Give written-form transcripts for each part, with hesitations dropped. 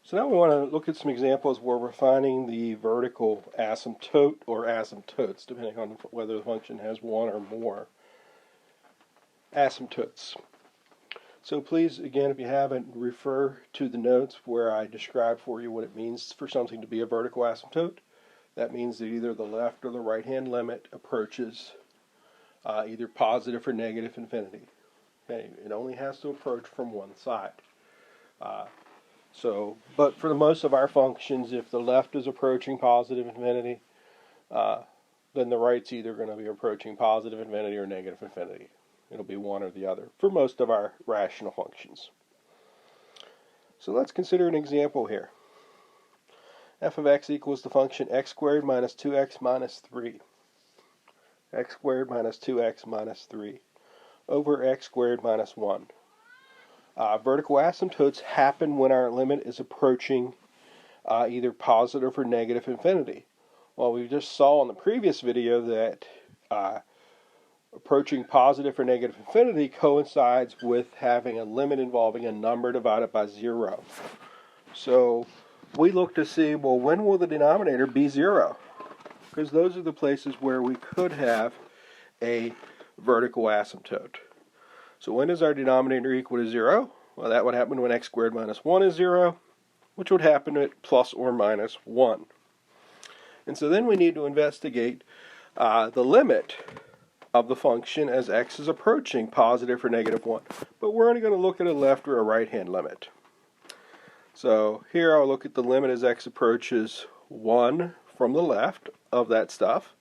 So now we want to look at some examples where we're finding the vertical asymptote or asymptotes, depending on whether the function has one or more asymptotes. So please, again, if you haven't, refer to the notes where I describe for you what it means for something to be a vertical asymptote. That means that either the left or the right-hand limit approaches either positive or negative infinity. Okay, it only has to approach from one side. But for the most of our functions, if the left is approaching positive infinity, then the right's either going to be approaching positive infinity or negative infinity. It'll be one or the other for most of our rational functions. So let's consider an example here. F of x equals the function x squared minus 2x minus 3. X squared minus 2x minus 3 over x squared minus 1. Vertical asymptotes happen when our limit is approaching either positive or negative infinity. Well, we just saw in the previous video that approaching positive or negative infinity coincides with having a limit involving a number divided by 0. So we look to see, well, when will the denominator be 0? Because those are the places where we could have a vertical asymptote. So when is our denominator equal to 0? Well, that would happen when x squared minus 1 is 0, which would happen at plus or minus 1. And so then we need to investigate the limit of the function as x is approaching positive or negative 1. But we're only going to look at a left or a right-hand limit. So here I'll look at the limit as x approaches 1 from the left of that stuff.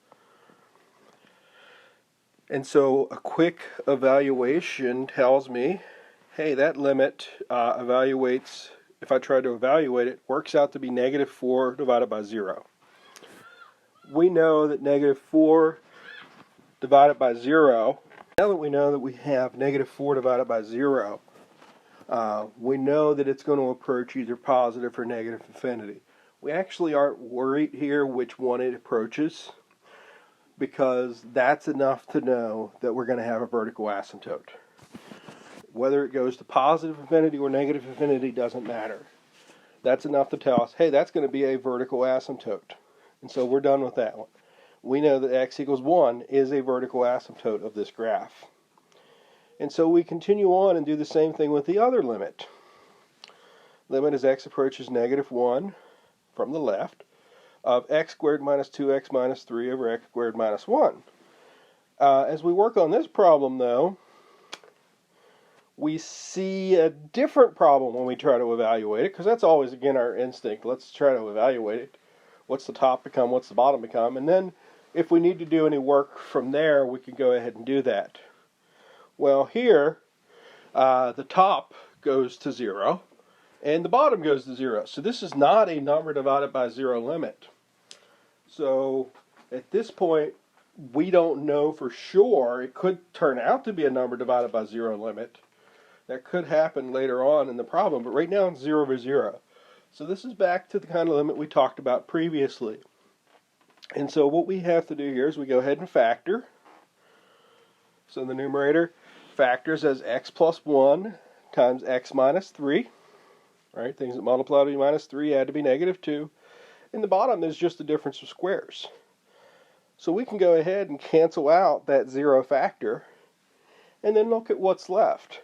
And so a quick evaluation tells me, hey, that limit evaluates, if I try to evaluate it, works out to be negative 4 divided by 0. We know that negative 4 divided by 0, now that we know that we have negative 4 divided by 0, we know that it's going to approach either positive or negative infinity. We actually aren't worried here which one it approaches, because that's enough to know that we're going to have a vertical asymptote. Whether it goes to positive infinity or negative infinity doesn't matter. That's enough to tell us, hey, that's going to be a vertical asymptote. And so we're done with that one. We know that x equals 1 is a vertical asymptote of this graph. And so we continue on and do the same thing with the other limit. Limit as x approaches negative 1 from the left of x squared minus 2x minus 3 over x squared minus 1. As we work on this problem, though, we see a different problem when we try to evaluate it, because that's always, again, our instinct. Let's try to evaluate it. What's the top become? What's the bottom become? And then, if we need to do any work from there, we can go ahead and do that. Well, here, the top goes to 0, and the bottom goes to 0. So this is not a number divided by 0 limit. So at this point, we don't know for sure. It could turn out to be a number divided by 0 limit. That could happen later on in the problem, but right now it's 0 over 0. So this is back to the kind of limit we talked about previously. And so what we have to do here is we go ahead and factor. So the numerator factors as x plus 1 times x minus 3. Right? Things that multiply to be minus 3 add to be negative 2. In the bottom, there's just the difference of squares. So we can go ahead and cancel out that 0 factor and then look at what's left.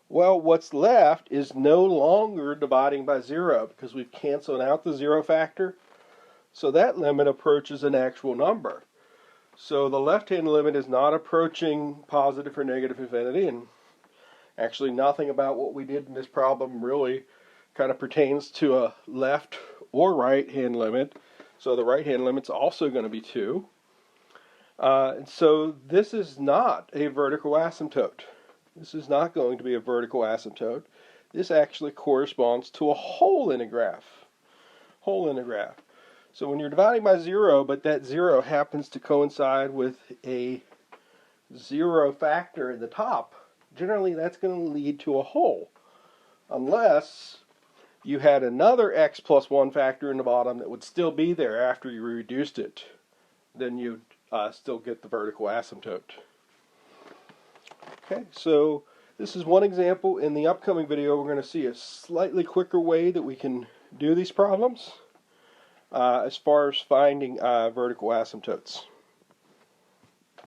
Well, what's left is no longer dividing by 0 because we've canceled out the 0 factor. So that limit approaches an actual number. So the left-hand limit is not approaching positive or negative infinity, and actually nothing about what we did in this problem really kind of pertains to a left or right-hand limit. So the right-hand limit's also going to be 2. And so this is not a vertical asymptote. This is not going to be a vertical asymptote. This actually corresponds to a hole in a graph. Hole in a graph. So when you're dividing by 0, but that 0 happens to coincide with a 0 factor in the top, generally that's going to lead to a hole. Unless you had another x plus 1 factor in the bottom that would still be there after you reduced it, then you'd still get the vertical asymptote. Okay, so This is one example. In the upcoming video, we're going to see a slightly quicker way that we can do these problems as far as finding vertical asymptotes.